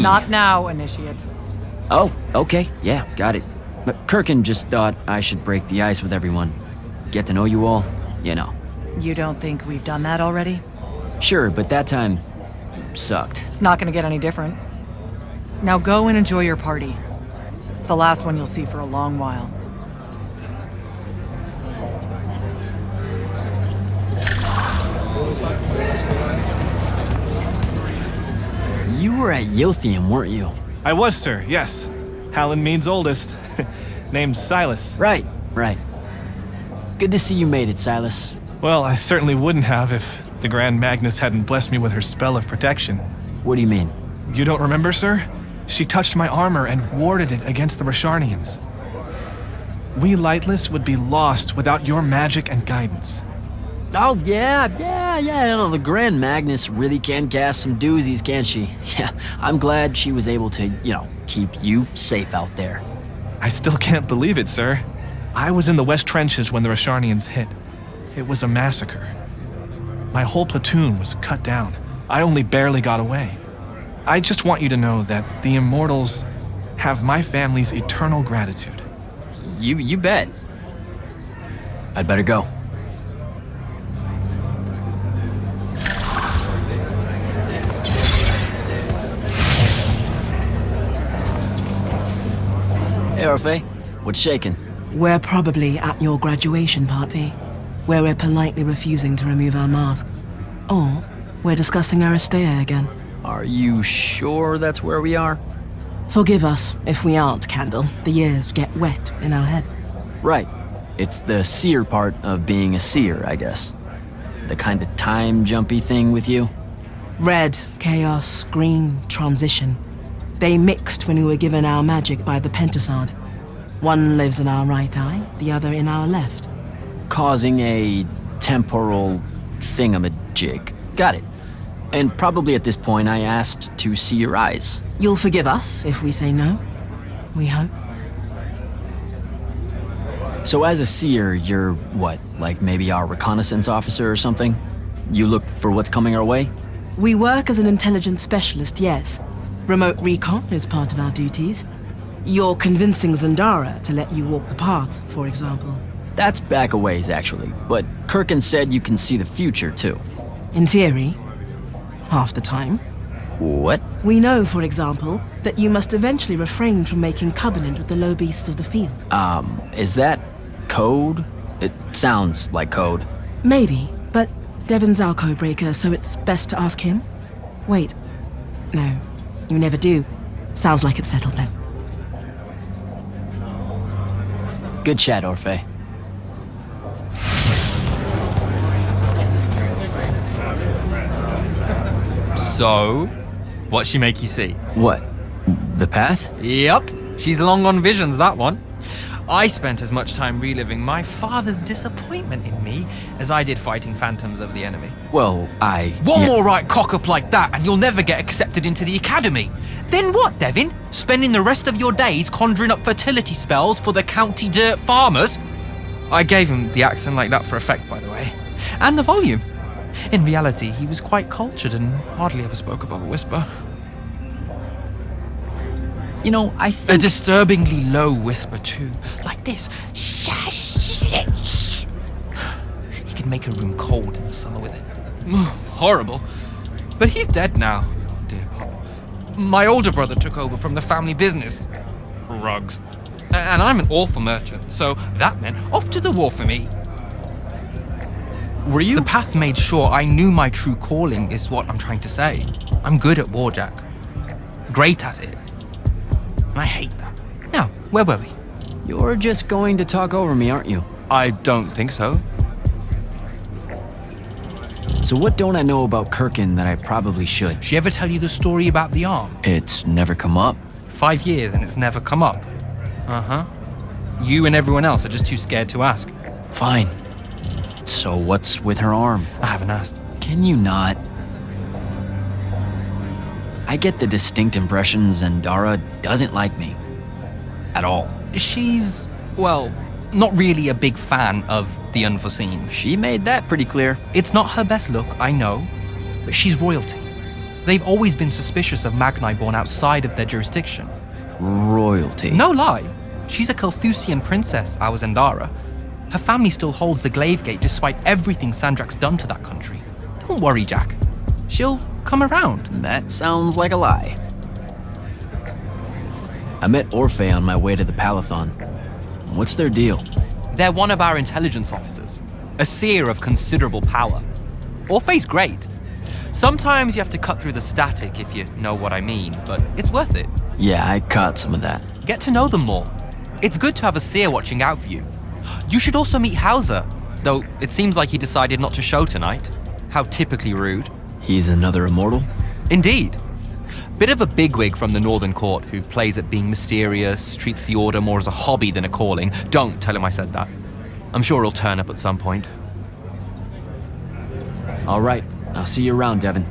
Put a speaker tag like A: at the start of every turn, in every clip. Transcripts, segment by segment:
A: Not now, Initiate.
B: Oh, okay, yeah, got it. But Kirkin just thought I should break the ice with everyone. Get to know you all, you know.
A: You don't think we've done that already?
B: Sure, but that time sucked.
A: It's not gonna get any different. Now go and enjoy your party. It's the last one you'll see for a long while.
B: You were at Yothium, weren't you?
C: I was, sir, yes. Hallen means oldest. Named Silas.
B: Right. Good to see you made it, Silas.
C: Well, I certainly wouldn't have if the Grand Magnus hadn't blessed me with her spell of protection.
B: What do you mean?
C: You don't remember, sir? She touched my armor and warded it against the Rasharnians. We Lightless would be lost without your magic and guidance.
B: Oh, yeah, I know, the Grand Magnus really can cast some doozies, can't she? Yeah, I'm glad she was able to, keep you safe out there.
C: I still can't believe it, sir. I was in the West Trenches when the Rasharnians hit. It was a massacre. My whole platoon was cut down. I only barely got away. I just want you to know that the Immortals have my family's eternal gratitude.
B: You bet. I'd better go. Hey, Orphe. What's shaking?
D: We're probably at your graduation party, where we're politely refusing to remove our mask. Or we're discussing Aristea again.
B: Are you sure that's where we are?
D: Forgive us if we aren't, Candle. The years get wet in our head.
B: Right. It's the seer part of being a seer, I guess. The kind of time-jumpy thing with you.
D: Red, chaos, green, transition. They mixed when we were given our magic by the Pentasod. One lives in our right eye, the other in our left.
B: Causing a temporal thingamajig. Got it. And probably at this point I asked to see your eyes.
D: You'll forgive us if we say no. We hope.
B: So as a seer, you're what, like maybe our reconnaissance officer or something? You look for what's coming our way?
D: We work as an intelligence specialist, yes. Remote recon is part of our duties. You're convincing Zandara to let you walk the path, for example.
B: That's back a ways, actually. But Kirkin said you can see the future, too.
D: In theory. Half the time.
B: What?
D: We know, for example, that you must eventually refrain from making covenant with the low beasts of the field.
B: Is that code? It sounds like code.
D: Maybe, but Devon's our codebreaker, so it's best to ask him. Wait. No, you never do. Sounds like it's settled then.
B: Good chat, Orphe.
E: So, what'd she make you see?
B: What? The path?
E: Yep, she's long on visions, that one. I spent as much time reliving my father's disappointment in me as I did fighting phantoms of the enemy.
B: Well,
E: One more right cock-up like that and you'll never get accepted into the academy. Then what, Devin? Spending the rest of your days conjuring up fertility spells for the county dirt farmers? I gave him the accent like that for effect, by the way. And the volume. In reality, he was quite cultured and hardly ever spoke above a whisper.
B: I think...
E: A disturbingly low whisper, too. Like this. Shush. He could make a room cold in the summer with it. Horrible. But he's dead now, dear Pop. My older brother took over from the family business. Rugs. And I'm an awful merchant, so that meant off to the war for me.
B: Were you...
E: The path made sure I knew my true calling is what I'm trying to say. I'm good at war, Jack. Great at it. And I hate that. Now, where were we?
B: You're just going to talk over me, aren't you?
E: I don't think so.
B: So what don't I know about Kirkin that I probably should?
E: She ever tell you the story about the arm?
B: It's never come up.
E: 5 years and it's never come up. Uh-huh. You and everyone else are just too scared to ask.
B: Fine. So what's with her arm?
E: I haven't asked.
B: Can you not? I get the distinct impression Zandara doesn't like me. At all.
E: She's, well, not really a big fan of the unforeseen.
B: She made that pretty clear.
E: It's not her best look, I know, but she's royalty. They've always been suspicious of Magni born outside of their jurisdiction.
B: Royalty.
E: No lie. She's a Carthusian princess, our Zendara. Her family still holds the Glaive Gate despite everything Sandrak's done to that country. Don't worry, Jack. She'll come around.
B: That sounds like a lie. I met Orphe on my way to the Palathon. What's their deal?
E: They're one of our intelligence officers, a seer of considerable power. Orphe's great. Sometimes you have to cut through the static, if you know what I mean, but it's worth it.
B: Yeah, I caught some of that.
E: Get to know them more. It's good to have a seer watching out for you. You should also meet Hauser, though it seems like he decided not to show tonight. How typically rude.
B: He's another immortal?
E: Indeed. Bit of a bigwig from the Northern Court who plays at being mysterious, treats the Order more as a hobby than a calling. Don't tell him I said that. I'm sure he'll turn up at some point.
B: All right, I'll see you around, Devin.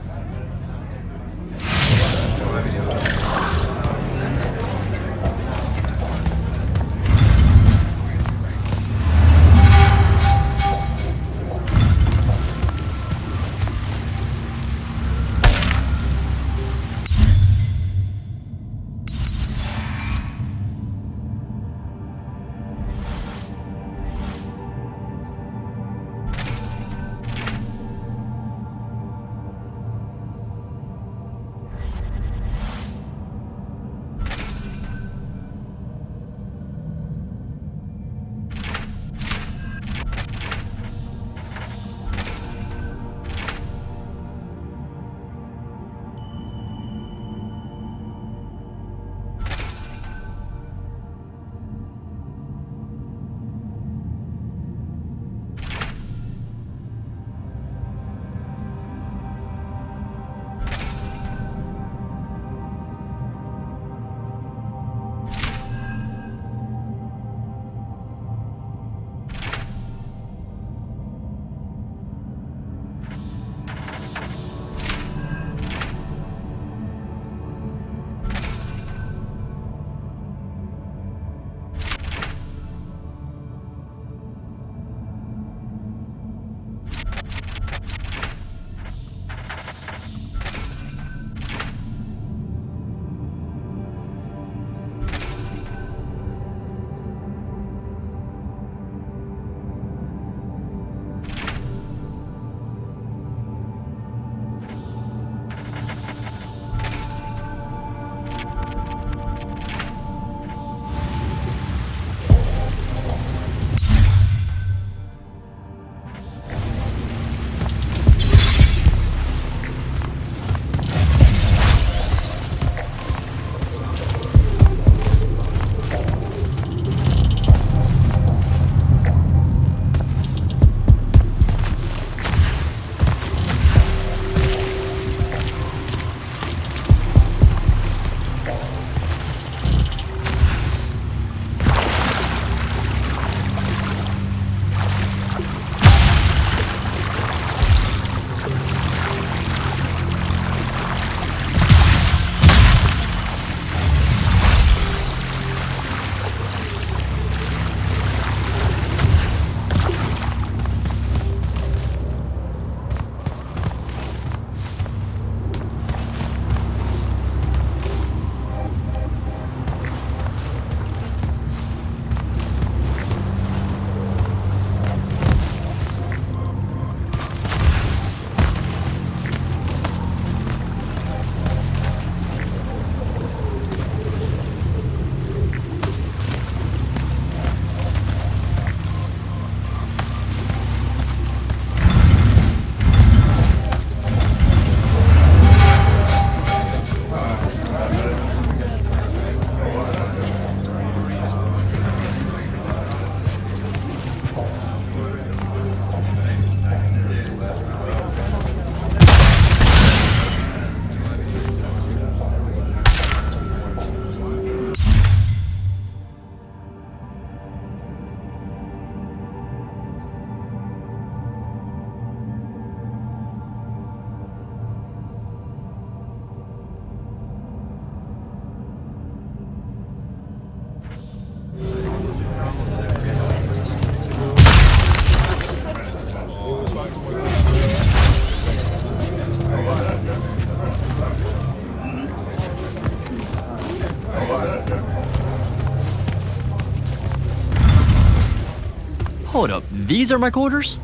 B: Hold up, these are my quarters?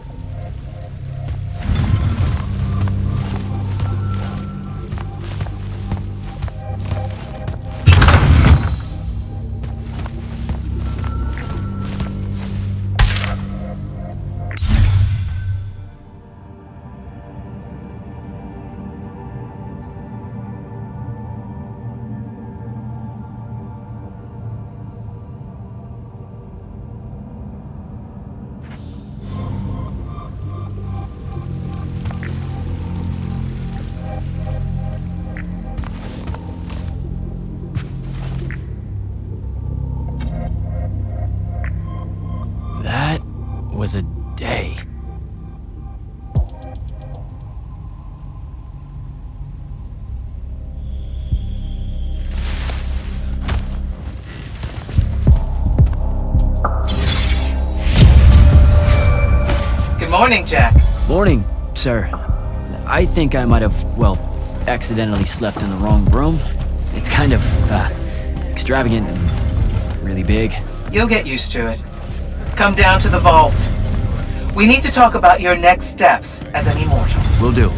B: That was a day.
F: Good morning, Jack.
B: Morning, sir. I think I might have, well, accidentally slept in the wrong room. It's kind of, extravagant and really big.
F: You'll get used to it. Come down to the vault. We need to talk about your next steps as an immortal.
B: Will do.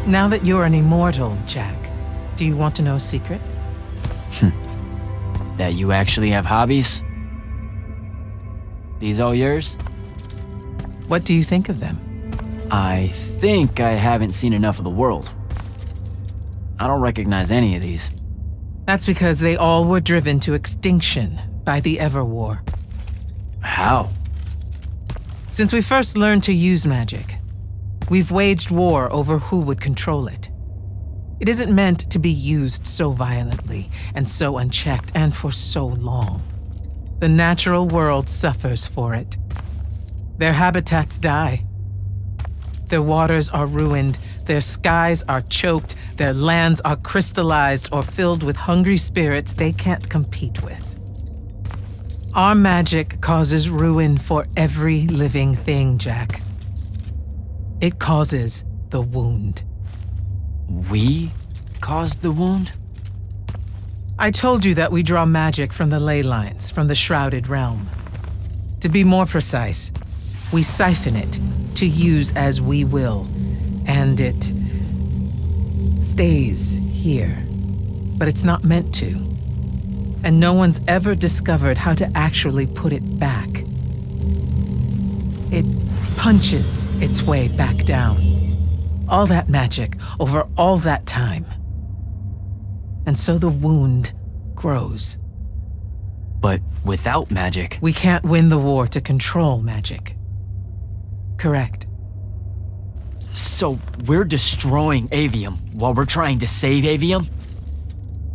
A: Now that you're an immortal, Jack, do you want to know a secret?
B: That you actually have hobbies? These all yours?
A: What do you think of them?
B: I think I haven't seen enough of the world. I don't recognize any of these.
A: That's because they all were driven to extinction by the Everwar.
B: How?
A: Since we first learned to use magic, we've waged war over who would control it. It isn't meant to be used so violently and so unchecked and for so long. The natural world suffers for it. Their habitats die. Their waters are ruined, their skies are choked, Their lands are crystallized or filled with hungry spirits they can't compete with. Our magic causes ruin for every living thing, Jack. It causes the wound.
B: We caused the wound?
A: I told you that we draw magic from the ley lines, from the shrouded realm. To be more precise, we siphon it to use as we will, and it stays here. But it's not meant to. And no one's ever discovered how to actually put it back. It punches its way back down. All that magic over all that time. And so the wound grows.
B: But without magic...
A: We can't win the war to control magic. Correct.
B: So we're destroying Aveum while we're trying to save Aveum?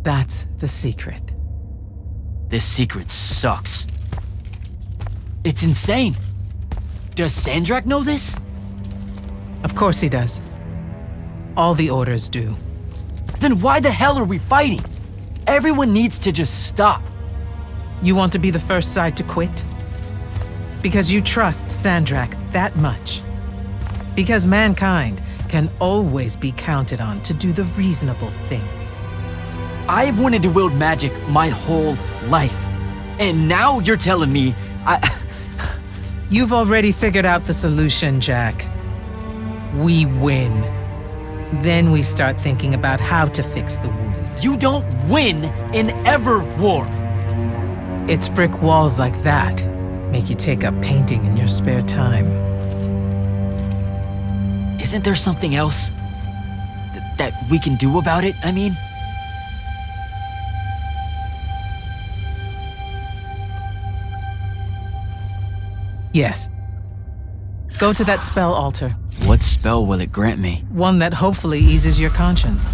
A: That's the secret.
B: This secret sucks. It's insane. Does Sandrak know this?
A: Of course he does. All the orders do.
B: Then why the hell are we fighting? Everyone needs to just stop.
A: You want to be the first side to quit? Because you trust Sandrak that much. Because mankind can always be counted on to do the reasonable thing.
B: I've wanted to wield magic my whole life. And now you're telling me
A: You've already figured out the solution, Jack. We win. Then we start thinking about how to fix the wound.
B: You don't win in ever war.
A: It's brick walls like that make you take up painting in your spare time.
B: Isn't there something else that we can do about it, I mean?
A: Yes. Go to that spell altar.
B: What spell will it grant me?
A: One that hopefully eases your conscience.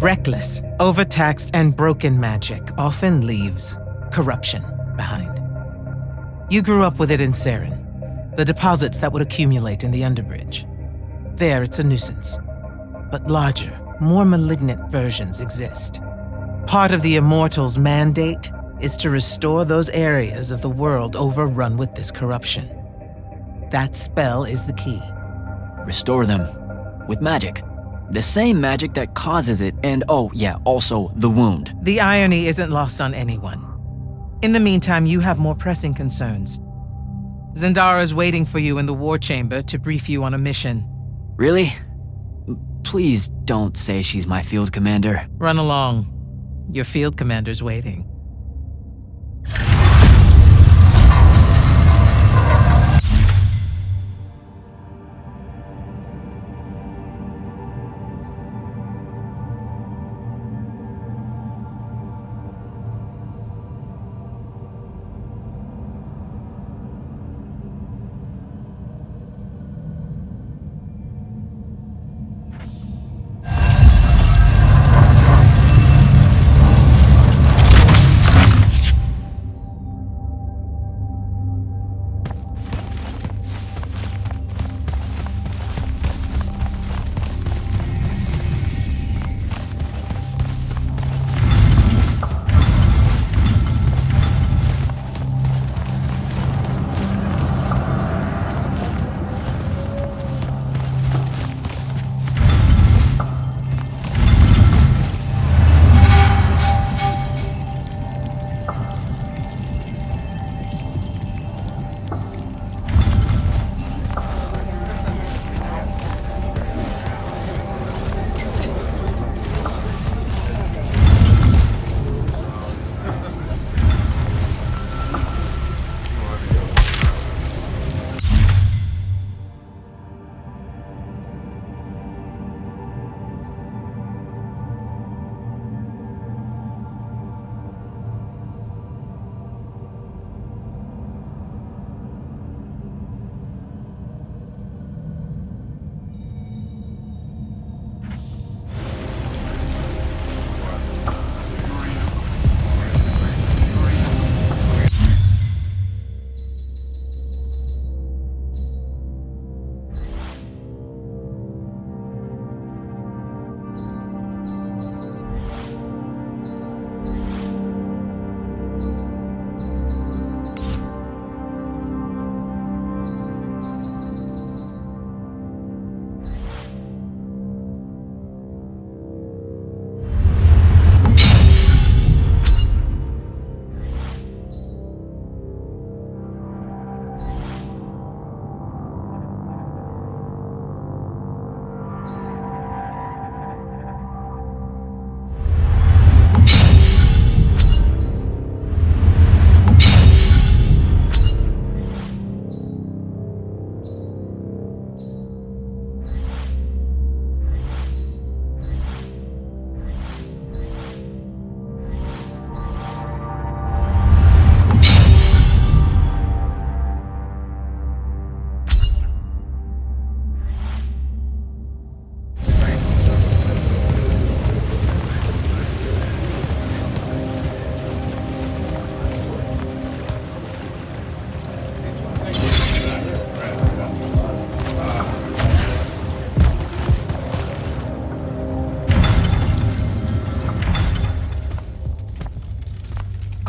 A: Reckless, overtaxed, and broken magic often leaves corruption behind. You grew up with it in Saren, the deposits that would accumulate in the Underbridge. There, it's a nuisance. But larger, more malignant versions exist. Part of the Immortals' mandate is to restore those areas of the world overrun with this corruption. That spell is the key.
B: Restore them with magic. The same magic that causes it, and oh yeah, also the wound.
A: The irony isn't lost on anyone. In the meantime, you have more pressing concerns. Zendara's waiting for you in the war chamber to brief you on a mission.
B: Really? Please don't say she's my field commander.
A: Run along. Your field commander's waiting.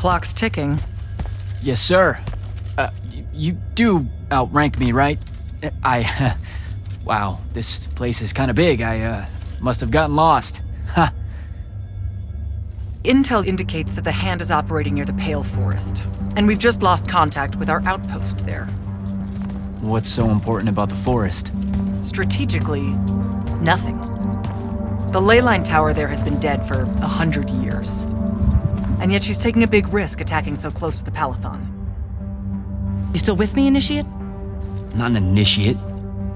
G: clock's ticking.
B: Yes, sir. You do outrank me, right? Wow, this place is kind of big. I must have gotten lost. Ha.
G: Intel indicates that the Hand is operating near the Pale Forest, and we've just lost contact with our outpost there.
B: What's so important about the forest?
G: Strategically, nothing. The ley line tower there has been dead for 100 years. And yet she's taking a big risk attacking so close to the Palathon. You still with me, Initiate?
B: Not an initiate.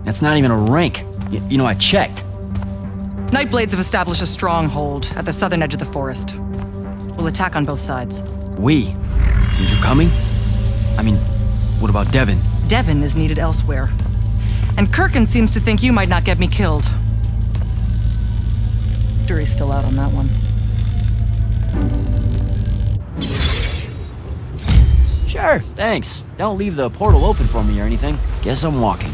B: That's not even a rank. You know, I checked.
G: Nightblades have established a stronghold at the southern edge of the forest. We'll attack on both sides.
B: We? You're coming? I mean, what about Devin?
G: Devin is needed elsewhere. And Kirkin seems to think you might not get me killed. Jury's still out on that one.
B: Sure, thanks. Don't leave the portal open for me or anything. Guess I'm walking.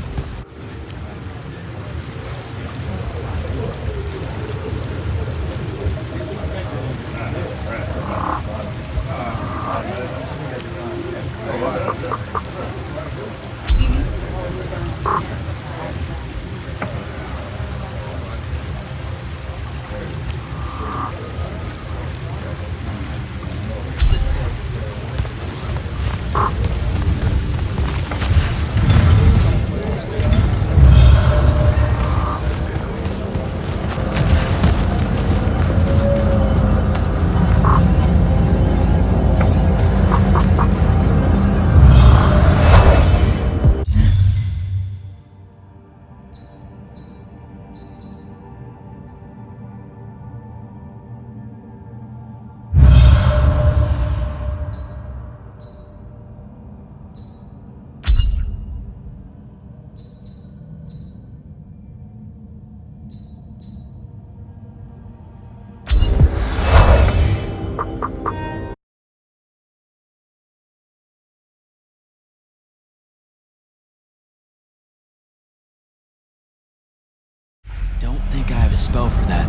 B: Don't think I have a spell for that.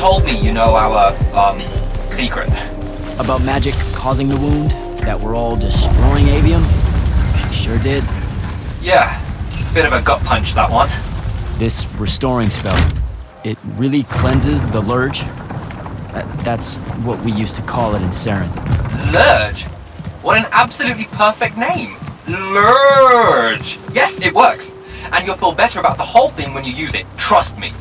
H: told me you know our, secret.
B: About magic causing the wound, that we're all destroying Avium? She sure did.
H: Yeah, bit of a gut punch, that one.
B: This restoring spell, it really cleanses the Lurge? That's what we used to call it in Saren.
H: Lurge? What an absolutely perfect name. Lurge! Yes, it works. And you'll feel better about the whole thing when you use it. Trust me.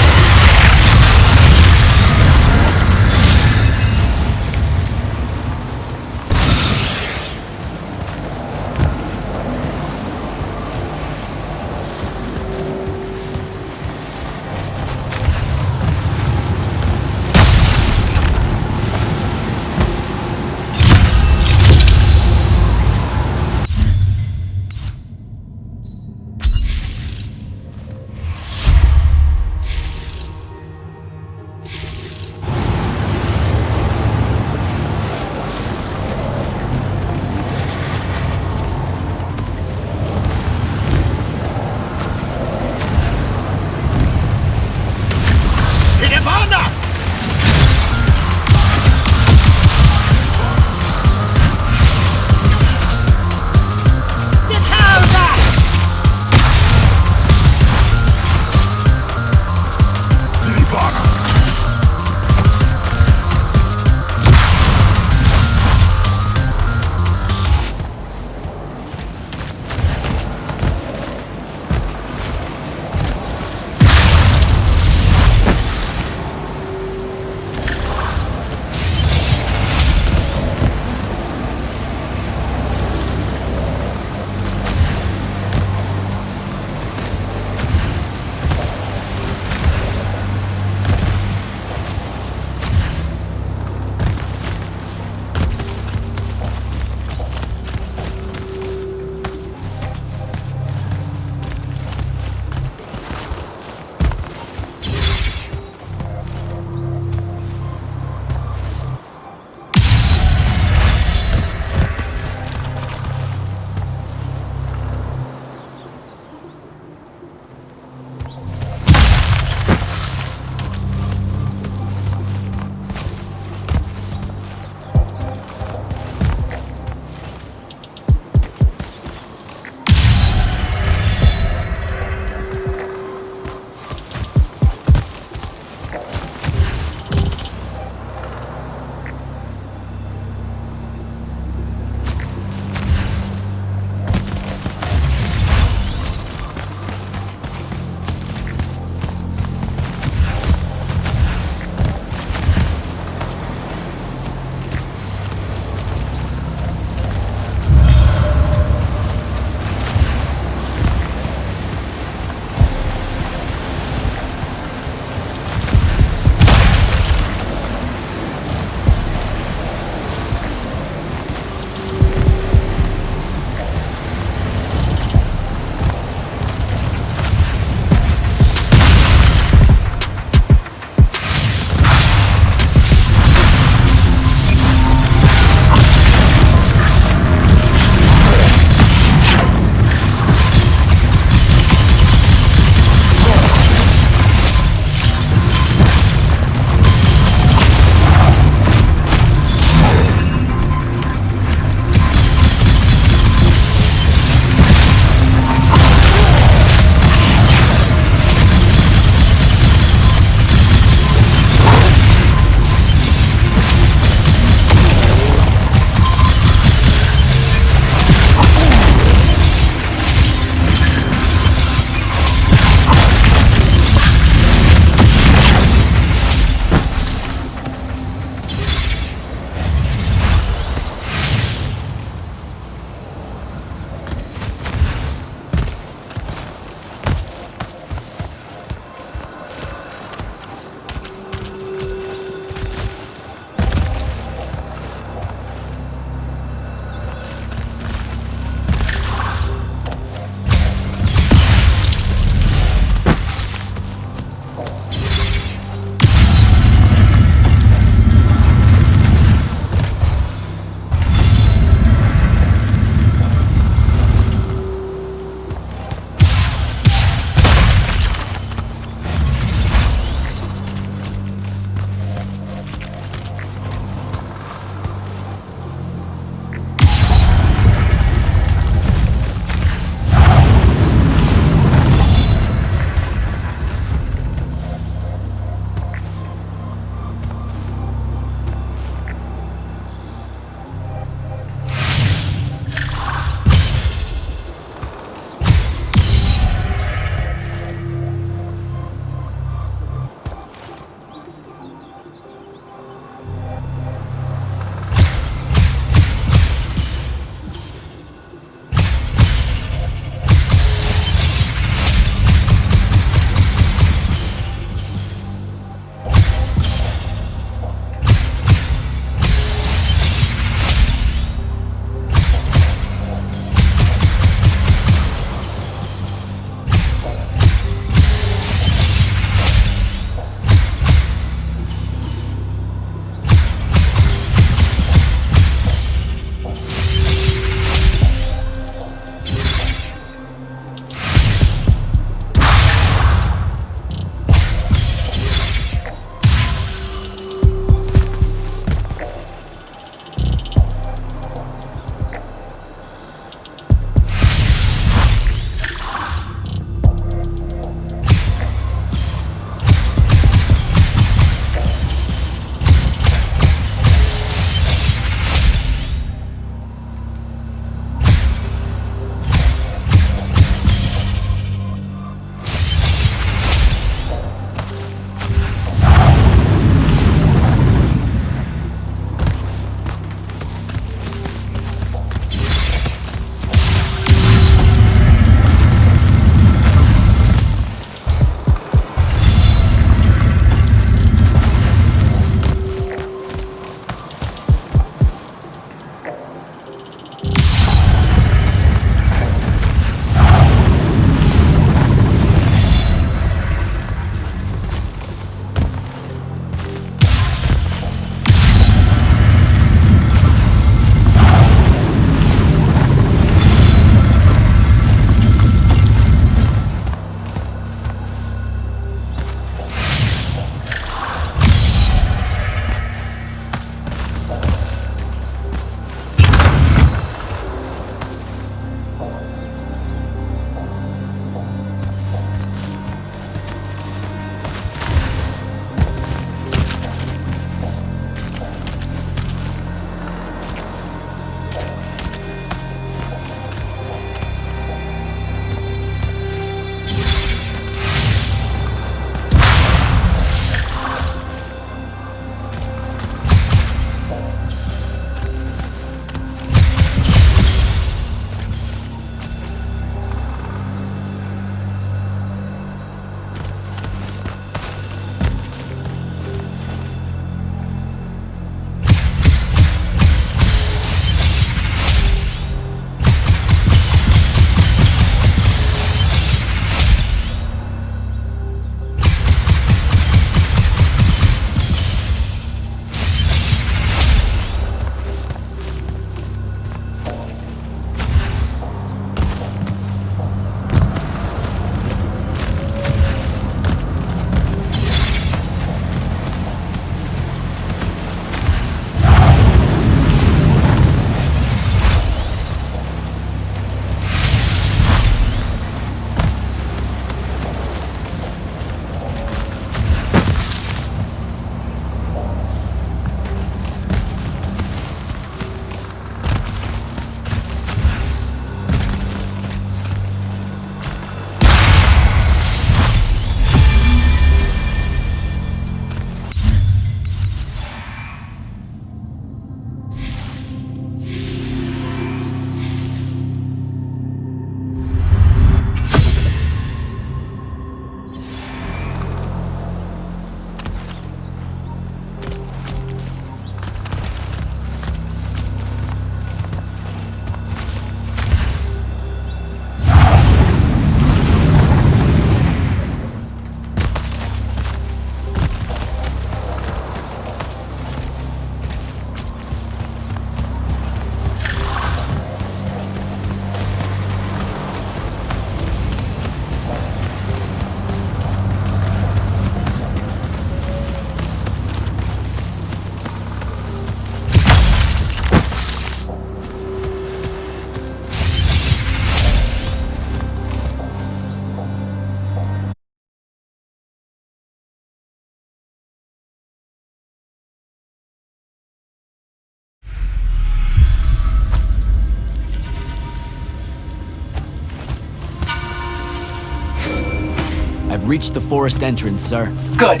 B: I've reached the forest entrance, sir.
F: Good.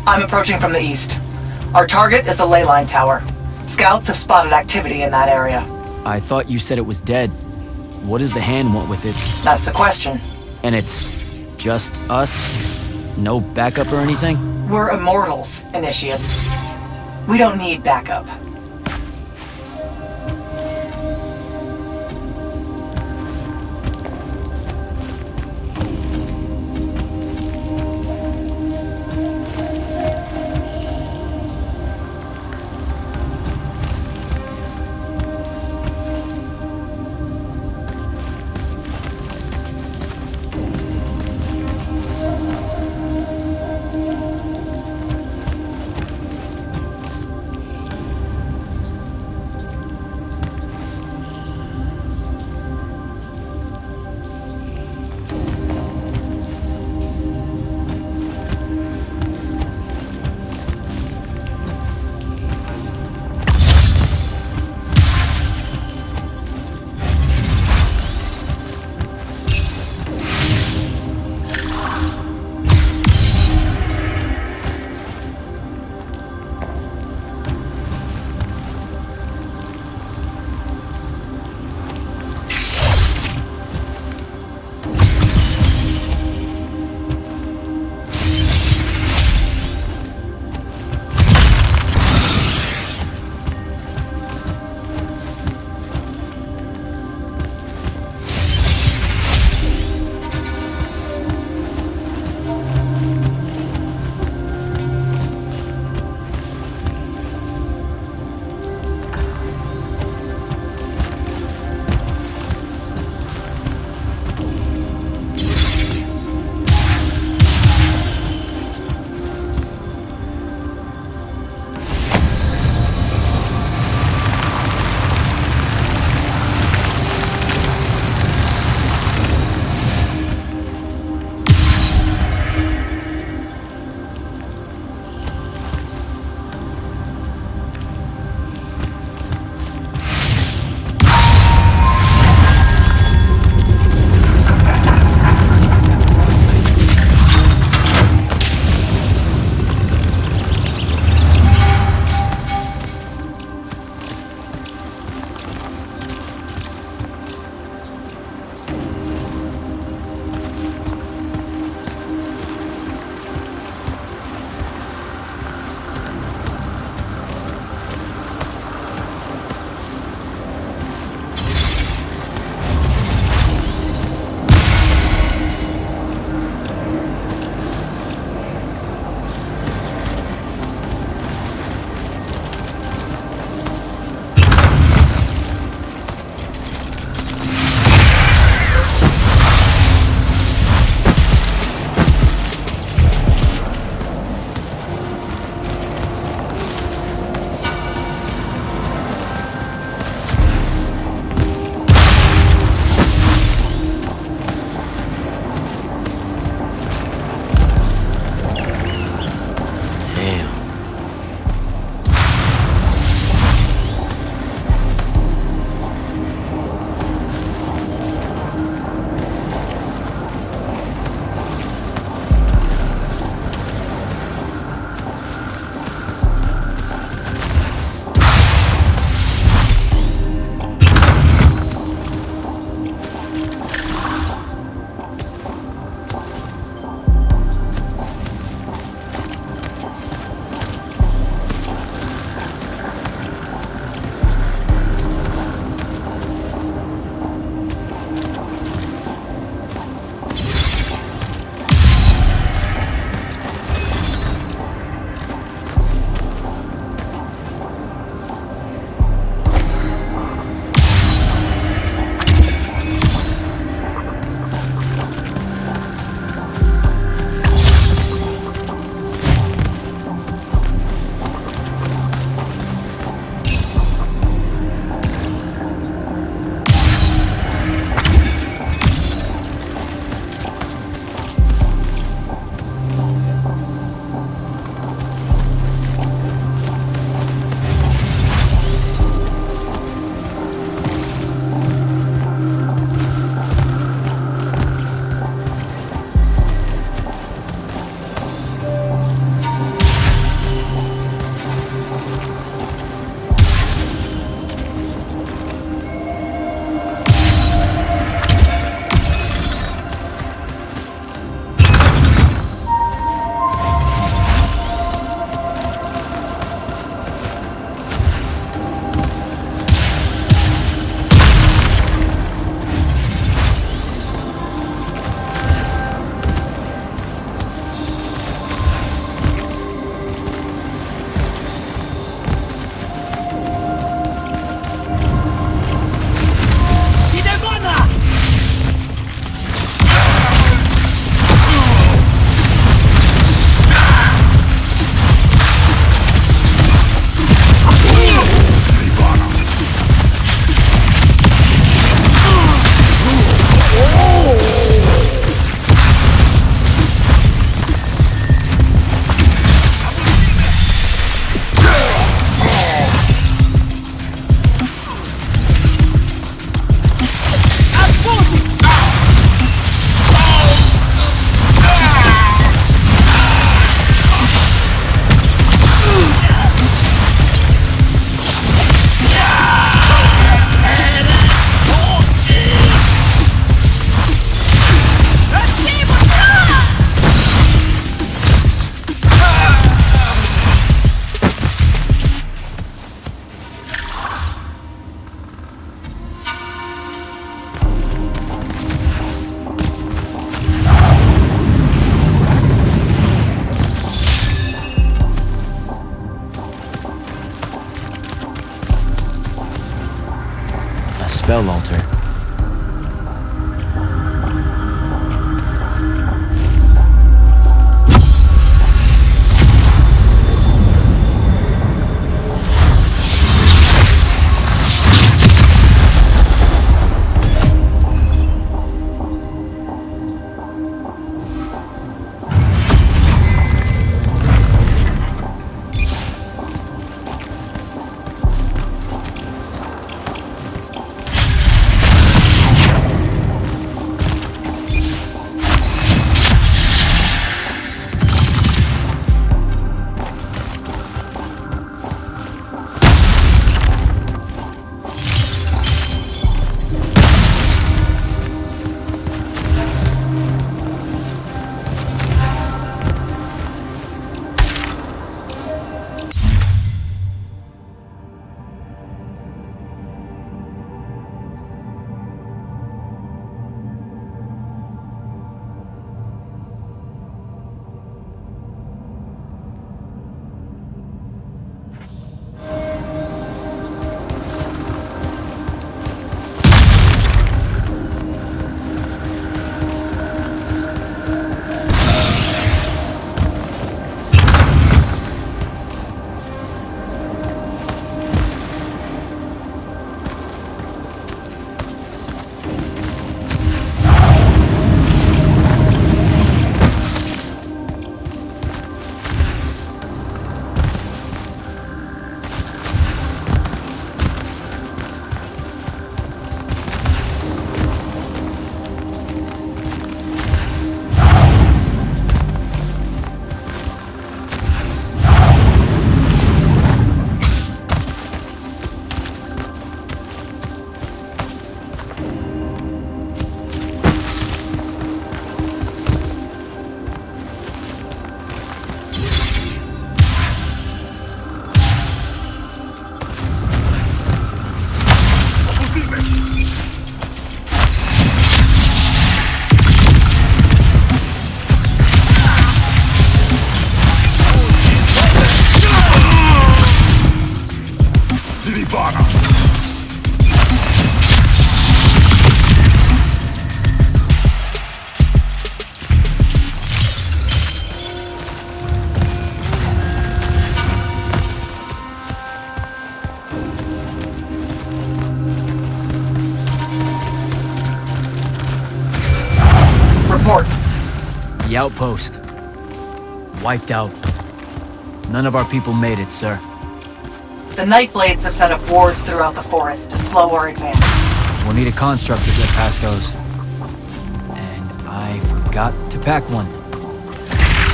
F: I'm approaching from the east. Our target is the ley line tower. Scouts have spotted activity in that area.
B: I thought you said it was dead. What does the hand want with it?
F: That's the question.
B: And it's just us? No backup or anything?
F: We're Immortals, Initiate. We don't need backup.
B: spell altar. The outpost. Wiped out. None of our people made it, sir.
G: The Nightblades have set up wards throughout the forest to slow our advance.
B: We'll need a construct to get past those. And I forgot to pack one.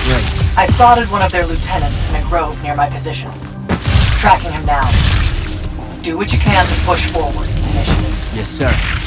B: Great.
G: I spotted one of their lieutenants in a grove near my position. Tracking him now. Do what you can to push forward, Initiative.
B: Yes, sir.